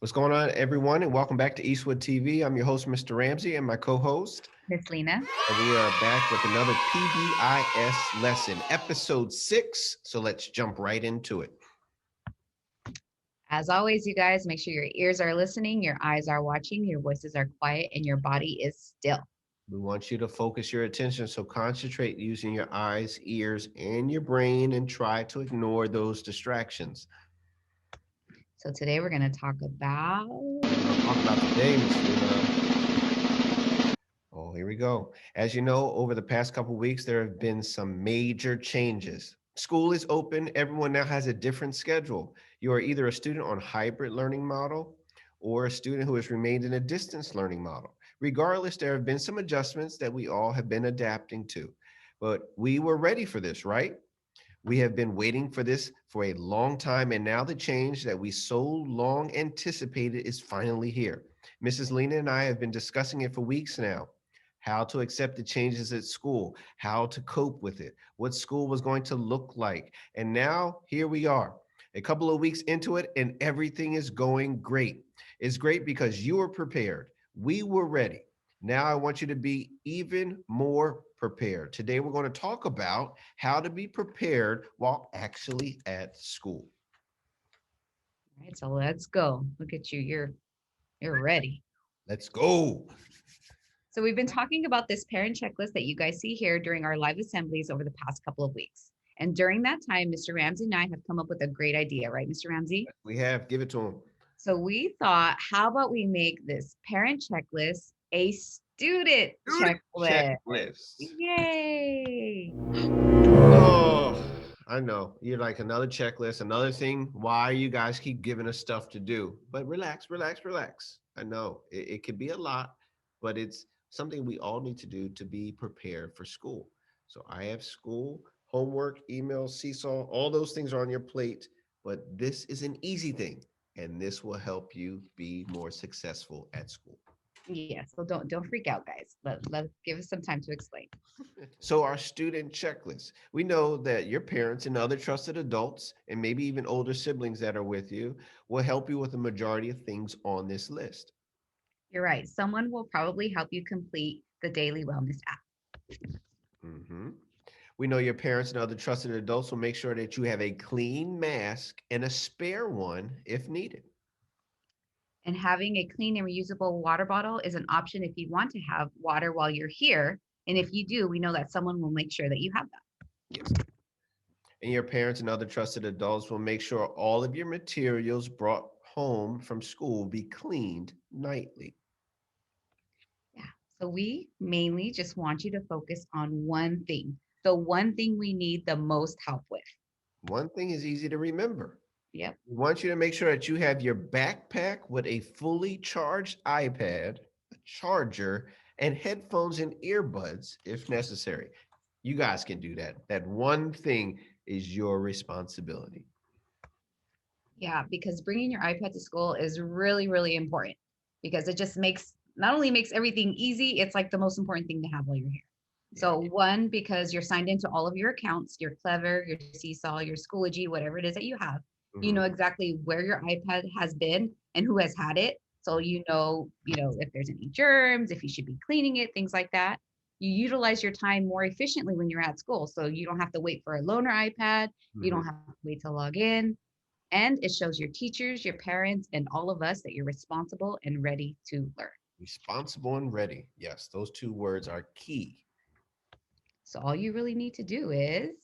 What's going on, everyone, and welcome back to Eastwood TV. I'm your host, Mr. Ramsey, and my co-host, Miss Lena. and we are back with another PBIS lesson, episode 6. So let's jump right into it. As always, you guys, make sure your ears are listening, your eyes are watching, your voices are quiet, and your body is still. We want you to focus your attention, so concentrate using your eyes, ears, and your brain, and try to ignore those distractions. So today we're going to talk about. Talk about today, Miss Lena. Oh, here we go. As you know, over the past couple of weeks, there have been some major changes. School is open. Everyone now has a different schedule. You are either a student on hybrid learning model or a student who has remained in a distance learning model. Regardless, there have been some adjustments that we all have been adapting to. But we were ready for this, right? We have been waiting for this for a long time, and now the change that we so long anticipated is finally here. Mrs. Lena and I have been discussing it for weeks now. How to accept the changes at school, how to cope with it, what school was going to look like. And now here we are, a couple of weeks into it, and everything is going great. It's great because you were prepared. We were ready. Now I want you to be even more prepared. Today we're going to talk about how to be prepared while actually at school. All right, so let's go. Look at you. You're ready. Let's go. So we've been talking about this parent checklist that you guys see here during our live assemblies over the past couple of weeks. And during that time, Mr. Ramsey and I have come up with a great idea, right, Mr. Ramsey? We have, give it to them. So we thought, how about we make this parent checklist a student checklist? Checklists. Yay! Oh, I know. You're like another checklist, another thing. Why you guys keep giving us stuff to do? But relax, relax, relax. I know it could be a lot, but it's something we all need to do to be prepared for school. So I have school, homework, email, seesaw, all those things are on your plate, but this is an easy thing, and this will help you be more successful at school. Yeah, so don't freak out, guys. Let give us some time to explain. So, our student checklist. We know that your parents and other trusted adults, and maybe even older siblings that are with you, will help you with the majority of things on this list. You're right. Someone will probably help you complete the daily wellness app. Mhm. We know your parents and other trusted adults will make sure that you have a clean mask and a spare one if needed. And having a clean and reusable water bottle is an option if you want to have water while you're here. And if you do, we know that someone will make sure that you have that. Yes. And your parents and other trusted adults will make sure all of your materials brought home from school be cleaned nightly. Yeah. So we mainly just want you to focus on one thing, the one thing we need the most help with. One thing is easy to remember. Yep. We want you to make sure that you have your backpack with a fully charged iPad, a charger, and headphones and earbuds if necessary. You guys can do that. That one thing is your responsibility. Yeah, because bringing your iPad to school is really, really important because it just makes not only makes everything easy, it's like the most important thing to have while you're here. Yeah. So one, because you're signed into all of your accounts, your Clever, your Seesaw, your Schoology, whatever it is that you have, you Mhm. know exactly where your iPad has been and who has had it. So you know if there's any germs, if you should be cleaning it, things like that. You utilize your time more efficiently when you're at school. So you don't have to wait for a loaner iPad. You Mhm. don't have to wait to log in. And it shows your teachers, your parents, and all of us that you're responsible and ready to learn. Responsible and ready. Yes, those two words are key. So all you really need to do is,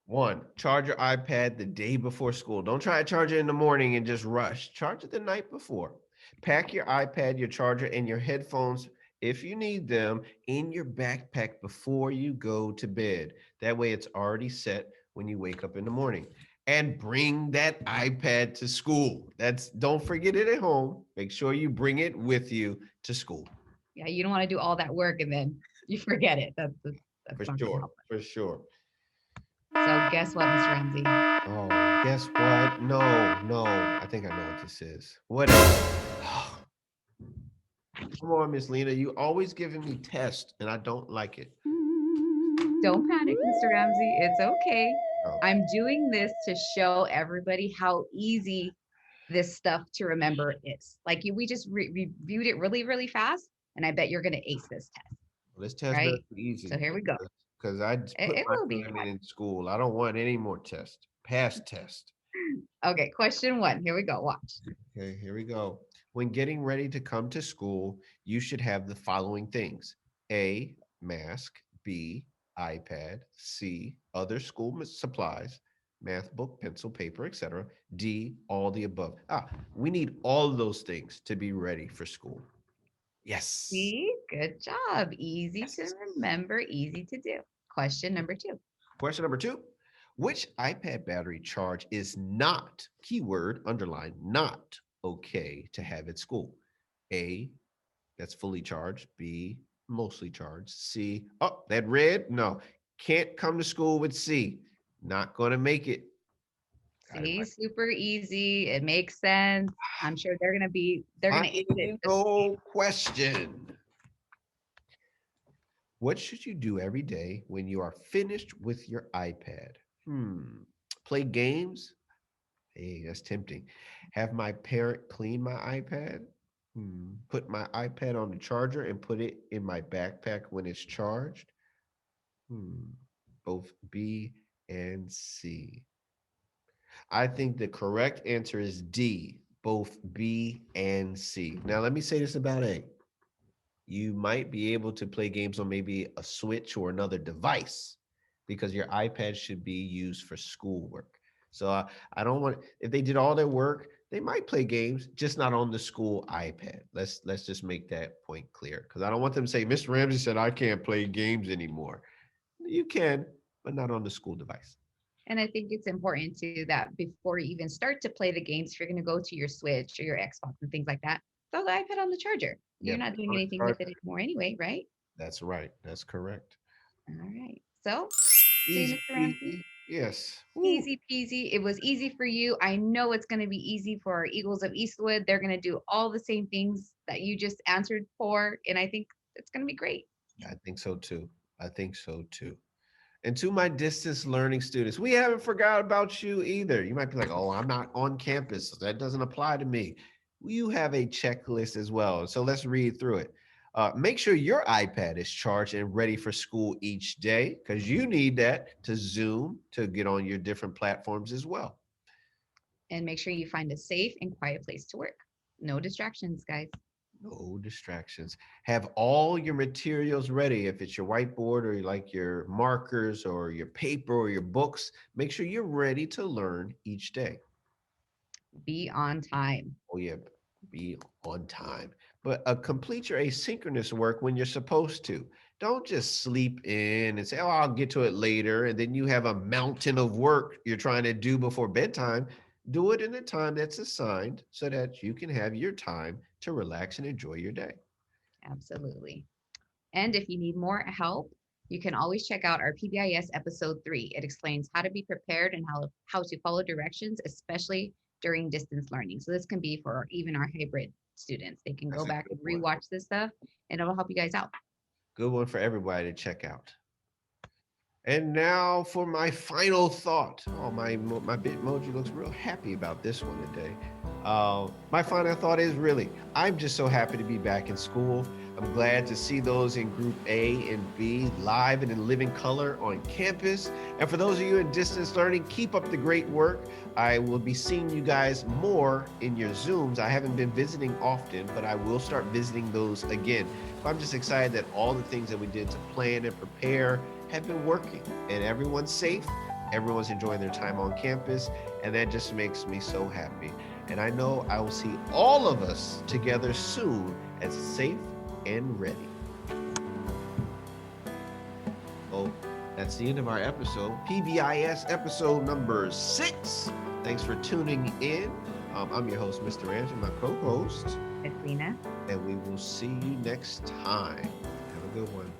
One, charge your iPad the day before school. Don't try to charge it in the morning and just rush. Charge it the night before. Pack your iPad, your charger, and your headphones, if you need them, in your backpack before you go to bed. That way, it's already set when you wake up in the morning. And bring that iPad to school. Don't forget it at home. Make sure you bring it with you to school. yeah, you don't want to do all that work and then you forget it. That's For not going to sure. help For sure. us. So guess what, Mr. Ramsey? Oh, guess what? No, no. I think I know what this is. What is it? Come on, Miss Lena. You always giving me tests, and I don't like it. Don't panic, Mr. Ramsey. It's okay. No. I'm doing this to show everybody how easy this stuff to remember is. Like we just reviewed it really, really fast, and I bet you're going to ace this test, Well, this test better right? be So easy here we go. because I just put It my will be family fun. in school. I don't want any more tests. Pass test. Okay, question 1. Here we go. Watch. Okay, here we go. When getting ready to come to school, you should have the following things: A, mask; B, iPad; C, other school supplies, math book, pencil, paper, etc. D, all the above. We need all of those things to be ready for school. Yes. See, good job. Easy to Yes. remember, easy to do. Question number 2. Question number 2. Which iPad battery charge is not, keyword underline, not okay to have at school? A, that's fully charged. B, mostly charged. C, oh, that red? No, can't come to school with C. Not going to make it. Got it See, right. super easy. It makes sense. I'm sure they're gonna ace it. Final question. What should you do every day when you are finished with your iPad? Play games? Hey, that's tempting. Have my parent clean my iPad? Put my iPad on the charger and put it in my backpack when it's charged? Hmm. Both B and C. I think the correct answer is D, both B and C. Now, let me say this about A. You might be able to play games on maybe a Switch or another device because your iPad should be used for schoolwork. So I don't want, if they did all their work, they might play games, just not on the school iPad. Let's just make that point clear because I don't want them to say, Mr. Ramsey said I can't play games anymore. You can, but not on the school device. And I think it's important too that before you even start to play the games, if you're going to go to your Switch or your Xbox and things like that, throw the iPad on the charger. You're Yep. not doing anything with it anymore anyway, right? That's right. That's correct. All right. So, see, Easy Mr. Ramsey, peasy. Yes. Woo. easy peasy. It was easy for you. I know it's going to be easy for our Eagles of Eastwood. They're going to do all the same things that you just answered for. And I think it's going to be great. I think so too. I think so too. And to my distance learning students, we haven't forgot about you either. You might be like, oh, I'm not on campus. That doesn't apply to me. You have a checklist as well. So let's read through it. Make sure your iPad is charged and ready for school each day because you need that to Zoom to get on your different platforms as well. And make sure you find a safe and quiet place to work. No distractions, guys. No distractions. Have all your materials ready. If it's your whiteboard or like your markers or your paper or your books, make sure you're ready to learn each day. Be on time. Oh yeah, be on time. But complete your asynchronous work when you're supposed to. Don't just sleep in and say, "Oh, I'll get to it later," and then you have a mountain of work you're trying to do before bedtime. Do it in the time that's assigned so that you can have your time to relax and enjoy your day. Absolutely. And if you need more help, you can always check out our PBIS episode 3. It explains how to be prepared and how to follow directions, especially during distance learning. So this can be for even our hybrid students. They can That's go a back good and one. rewatch this stuff and it'll help you guys out. Good one for everybody to check out. And now for my final thought. Oh, my Bitmoji looks real happy about this one today. My final thought is really, I'm just so happy to be back in school. I'm glad to see those in Group A and B live and in living color on campus. And for those of you in distance learning, keep up the great work. I will be seeing you guys more in your Zooms. I haven't been visiting often, but I will start visiting those again. So I'm just excited that all the things that we did to plan and prepare have been working and everyone's safe. Everyone's enjoying their time on campus. And that just makes me so happy. And I know I will see all of us together soon as safe and ready. Oh, that's the end of our episode. PBIS episode number 6. Thanks for tuning in. I'm your host, Mr. Ramsey, my co-host. It's Lena. And we will see you next time. Have a good one.